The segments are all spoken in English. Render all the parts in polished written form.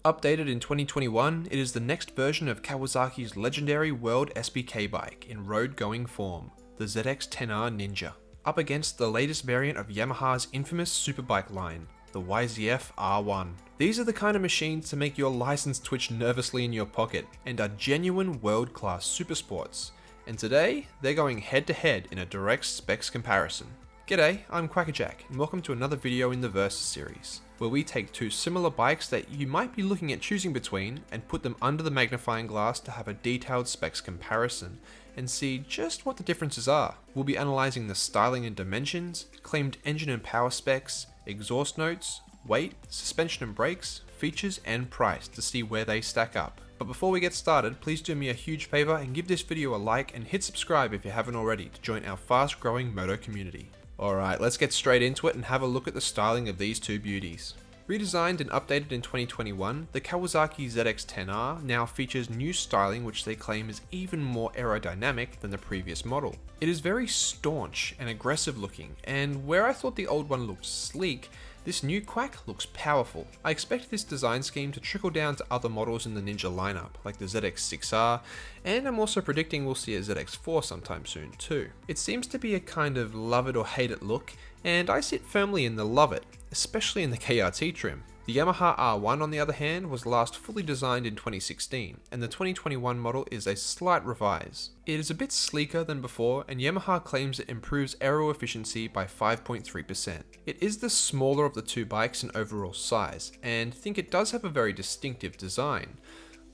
Updated in 2021, it is the next version of Kawasaki's legendary world SBK bike in road-going form, the ZX-10R Ninja, up against the latest variant of Yamaha's infamous Superbike line, the YZF R1. These are the kind of machines to make your license twitch nervously in your pocket, and are genuine world-class supersports. And today, they're going head-to-head in a direct specs comparison. G'day, I'm Kwackajack, and welcome to another video in the Versus series, where we take two similar bikes that you might be looking at choosing between and put them under the magnifying glass to have a detailed specs comparison and see just what the differences are. We'll be analysing the styling and dimensions, claimed engine and power specs, exhaust notes, weight, suspension and brakes, features and price to see where they stack up. But before we get started, please do me a huge favour and give this video a like and hit subscribe if you haven't already to join our fast growing moto community. Alright, let's get straight into it and have a look at the styling of these two beauties. Redesigned and updated in 2021, the Kawasaki ZX-10R now features new styling which they claim is even more aerodynamic than the previous model. It is very staunch and aggressive looking, and where I thought the old one looked sleek, this new Quack looks powerful. I expect this design scheme to trickle down to other models in the Ninja lineup, like the ZX-6R, and I'm also predicting we'll see a ZX-4 sometime soon too. It seems to be a kind of love it or hate it look, and I sit firmly in the love it, especially in the KRT trim. The Yamaha R1 on the other hand was last fully designed in 2016, and the 2021 model is a slight revise. It is a bit sleeker than before, and Yamaha claims it improves aero efficiency by 5.3%. It is the smaller of the two bikes in overall size, and think it does have a very distinctive design,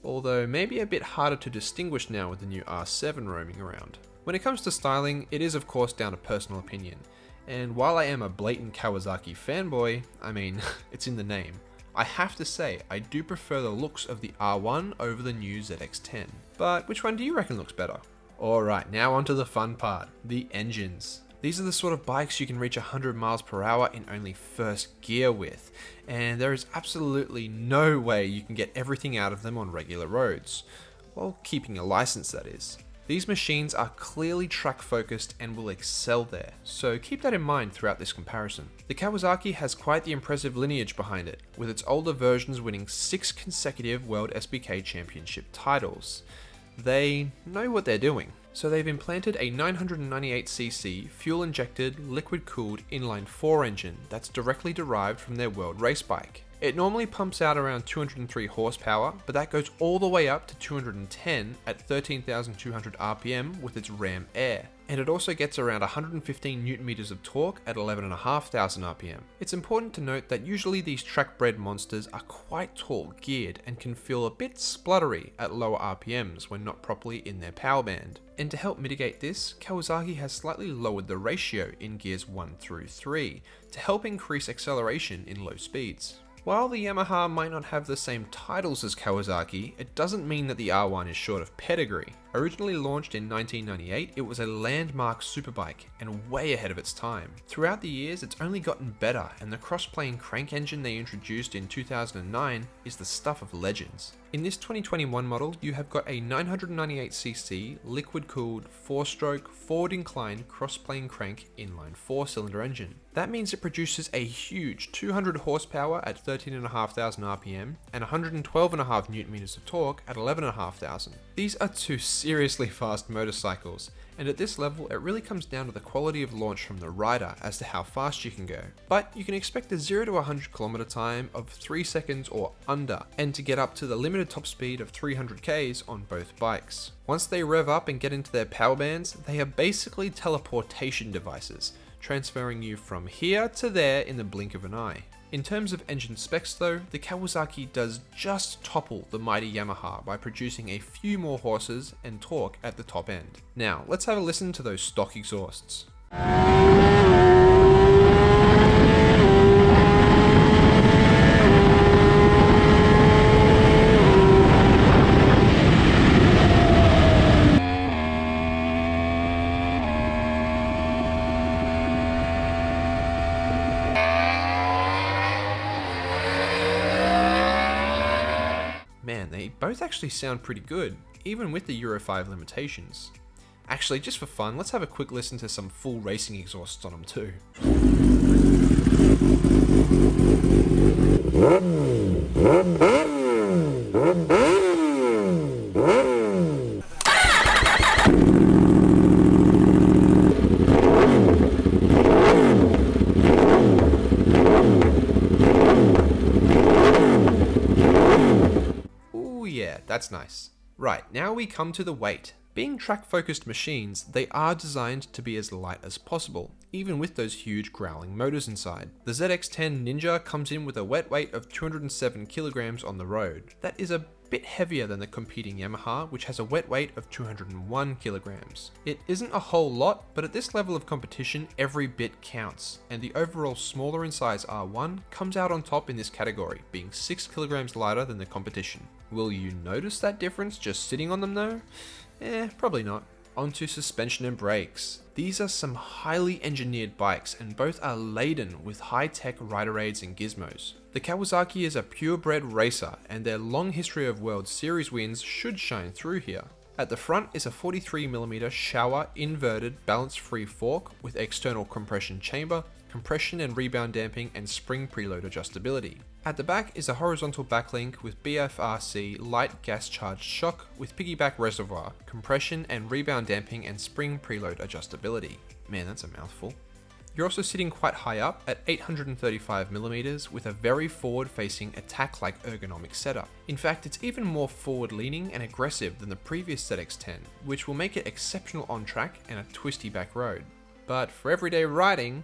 although maybe a bit harder to distinguish now with the new R7 roaming around. When it comes to styling, it is of course down to personal opinion. And while I am a blatant Kawasaki fanboy, I mean, it's in the name, I have to say I do prefer the looks of the R1 over the new ZX-10. But which one do you reckon looks better? Alright, now onto the fun part, the engines. These are the sort of bikes you can reach 100 miles per hour in only first gear with, and there is absolutely no way you can get everything out of them on regular roads. Well, keeping a license that is. These machines are clearly track focused and will excel there, so keep that in mind throughout this comparison. The Kawasaki has quite the impressive lineage behind it, with its older versions winning 6 consecutive World SBK Championship titles. They know what they're doing. So they've implanted a 998cc fuel-injected, liquid-cooled inline-4 engine that's directly derived from their world race bike. It normally pumps out around 203 horsepower, but that goes all the way up to 210 at 13,200 RPM with its Ram Air. And it also gets around 115 Nm of torque at 11,500 RPM. It's important to note that usually these track-bred monsters are quite tall geared and can feel a bit spluttery at lower RPMs when not properly in their power band. And to help mitigate this, Kawasaki has slightly lowered the ratio in gears 1 through 3 to help increase acceleration in low speeds. While the Yamaha might not have the same titles as Kawasaki, it doesn't mean that the R1 is short of pedigree. Originally launched in 1998, it was a landmark superbike and way ahead of its time. Throughout the years, it's only gotten better, and the cross-plane crank engine they introduced in 2009 is the stuff of legends. In this 2021 model, you have got a 998cc liquid-cooled 4-stroke forward-inclined cross-plane crank inline 4-cylinder engine. That means it produces a huge 200 horsepower at 13,500 RPM and 112.5 Nm of torque at 11,500. These are two seriously fast motorcycles, and at this level it really comes down to the quality of launch from the rider as to how fast you can go. But you can expect a 0 to 100 km time of 3 seconds or under, and to get up to the limited top speed of 300 km on both bikes. Once they rev up and get into their power bands, they are basically teleportation devices, transferring you from here to there in the blink of an eye. In terms of engine specs though, the Kawasaki does just topple the mighty Yamaha by producing a few more horses and torque at the top end. Now, let's have a listen to those stock exhausts. Man, they both actually sound pretty good, even with the Euro 5 limitations. Actually, just for fun, let's have a quick listen to some full racing exhausts on them too. Ooh yeah, that's nice. Right, now we come to the weight. Being track-focused machines, they are designed to be as light as possible, even with those huge growling motors inside. The ZX-10 Ninja comes in with a wet weight of 207 kilograms on the road. That is a bit heavier than the competing Yamaha, which has a wet weight of 201 kilograms. It isn't a whole lot, but at this level of competition, every bit counts, and the overall smaller in size R1 comes out on top in this category, being 6 kilograms lighter than the competition. Will you notice that difference just sitting on them though? Probably not. Onto suspension and brakes. These are some highly engineered bikes and both are laden with high-tech rider aids and gizmos. The Kawasaki is a purebred racer and their long history of World Series wins should shine through here. At the front is a 43mm Showa inverted balance-free fork with external compression chamber, compression and rebound damping and spring preload adjustability. At the back is a horizontal backlink with BFRC light gas charged shock with piggyback reservoir, compression and rebound damping and spring preload adjustability. Man, that's a mouthful. You're also sitting quite high up at 835mm with a very forward-facing attack-like ergonomic setup. In fact, it's even more forward-leaning and aggressive than the previous ZX-10, which will make it exceptional on track and a twisty back road. But for everyday riding,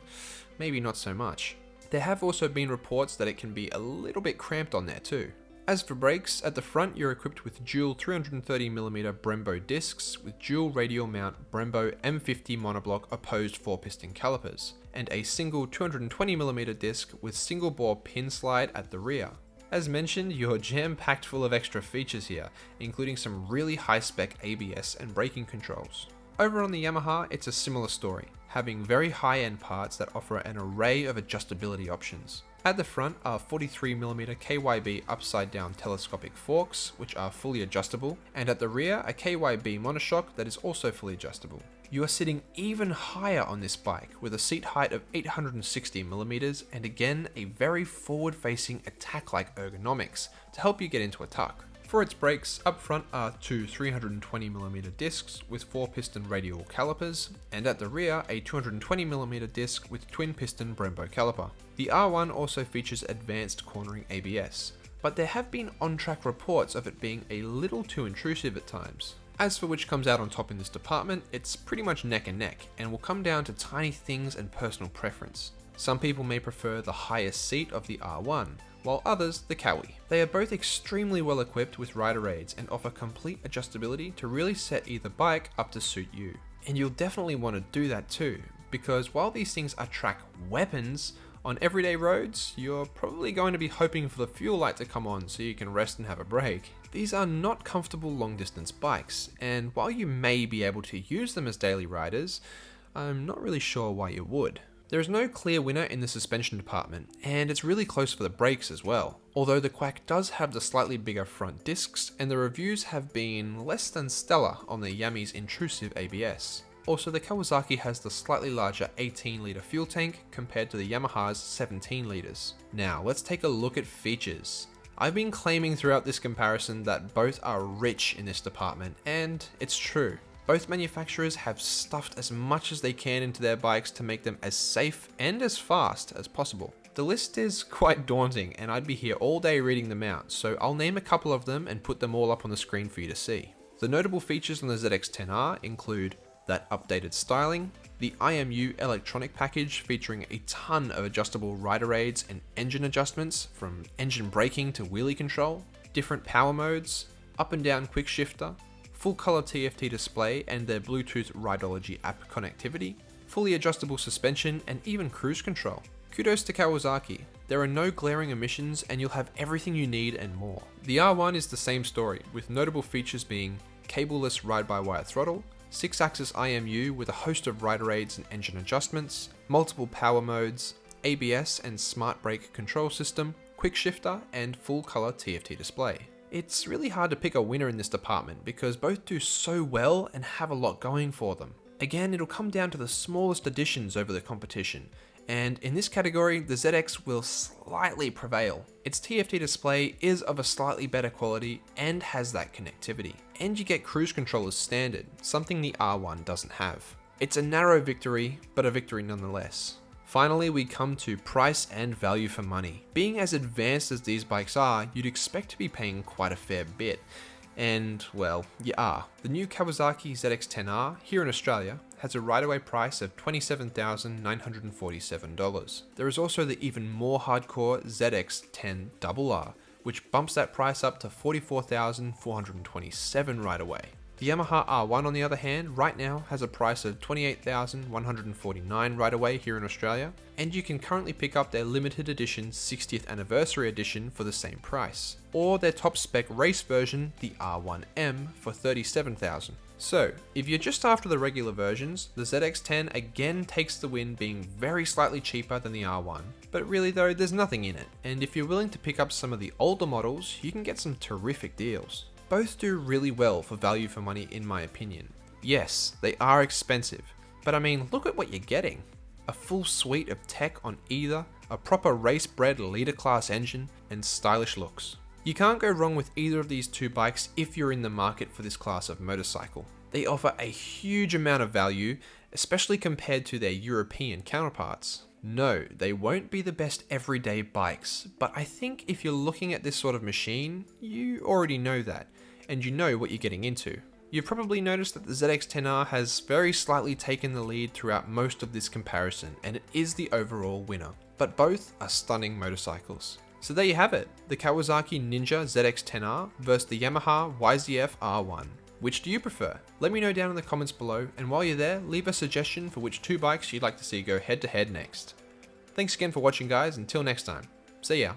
maybe not so much. There have also been reports that it can be a little bit cramped on there too. As for brakes, at the front you're equipped with dual 330mm Brembo discs with dual radial mount Brembo M50 monoblock opposed 4-piston calipers, and a single 220mm disc with single bore pin slide at the rear. As mentioned, you're jam-packed full of extra features here, including some really high-spec ABS and braking controls. Over on the Yamaha, it's a similar story, having very high-end parts that offer an array of adjustability options. At the front are 43mm KYB upside-down telescopic forks, which are fully adjustable, and at the rear a KYB monoshock that is also fully adjustable. You are sitting even higher on this bike with a seat height of 860mm and again a very forward-facing attack-like ergonomics to help you get into a tuck. For its brakes, up front are two 320mm discs with 4-piston radial calipers, and at the rear a 220mm disc with twin-piston Brembo caliper. The R1 also features advanced cornering ABS, but there have been on-track reports of it being a little too intrusive at times. As for which comes out on top in this department, it's pretty much neck and neck, and will come down to tiny things and personal preference. Some people may prefer the highest seat of the R1, while others the Kawi. They are both extremely well equipped with rider aids and offer complete adjustability to really set either bike up to suit you. And you'll definitely want to do that too, because while these things are track weapons, on everyday roads, you're probably going to be hoping for the fuel light to come on so you can rest and have a break. These are not comfortable long distance bikes, and while you may be able to use them as daily riders, I'm not really sure why you would. There is no clear winner in the suspension department, and it's really close for the brakes as well. Although the Quack does have the slightly bigger front discs, and the reviews have been less than stellar on the Yami's intrusive ABS. Also, the Kawasaki has the slightly larger 18-litre fuel tank compared to the Yamaha's 17 litres. Now, let's take a look at features. I've been claiming throughout this comparison that both are rich in this department, and it's true. Both manufacturers have stuffed as much as they can into their bikes to make them as safe and as fast as possible. The list is quite daunting, and I'd be here all day reading them out, so I'll name a couple of them and put them all up on the screen for you to see. The notable features on the ZX-10R include that updated styling, the IMU electronic package featuring a ton of adjustable rider aids and engine adjustments from engine braking to wheelie control, different power modes, up and down quick shifter, full color TFT display and their Bluetooth Rideology app connectivity, fully adjustable suspension and even cruise control. Kudos to Kawasaki. There are no glaring omissions and you'll have everything you need and more. The R1 is the same story, with notable features being cableless ride-by-wire throttle, 6-axis IMU with a host of rider aids and engine adjustments, multiple power modes, ABS and smart brake control system, quick shifter and full color TFT display. It's really hard to pick a winner in this department because both do so well and have a lot going for them. Again, it'll come down to the smallest additions over the competition, And in this category, the ZX will slightly prevail. Its TFT display is of a slightly better quality and has that connectivity. And you get cruise control as standard, something the R1 doesn't have. It's a narrow victory, but a victory nonetheless. Finally, we come to price and value for money. Being as advanced as these bikes are, you'd expect to be paying quite a fair bit. And, well, you are. The new Kawasaki ZX-10R, here in Australia, has a right-away price of $27,947. There is also the even more hardcore ZX-10R, which bumps that price up to $44,427 right away. The Yamaha R1 on the other hand, right now has a price of $28,149 right away here in Australia, and you can currently pick up their limited edition 60th anniversary edition for the same price, or their top spec race version, the R1M, for $37,000. So, if you're just after the regular versions, the ZX-10 again takes the win, being very slightly cheaper than the R1. But really though, there's nothing in it, and if you're willing to pick up some of the older models, you can get some terrific deals. Both do really well for value for money in my opinion. Yes, they are expensive, but I mean, look at what you're getting. A full suite of tech on either, a proper race-bred leader class engine, and stylish looks. You can't go wrong with either of these two bikes if you're in the market for this class of motorcycle. They offer a huge amount of value, especially compared to their European counterparts. No, they won't be the best everyday bikes, but I think if you're looking at this sort of machine, you already know that, and you know what you're getting into. You've probably noticed that the ZX-10R has very slightly taken the lead throughout most of this comparison, and it is the overall winner. But both are stunning motorcycles. So there you have it, the Kawasaki Ninja ZX-10R versus the Yamaha YZF R1. Which do you prefer? Let me know down in the comments below, and while you're there, leave a suggestion for which two bikes you'd like to see go head to head next. Thanks again for watching guys, until next time, see ya.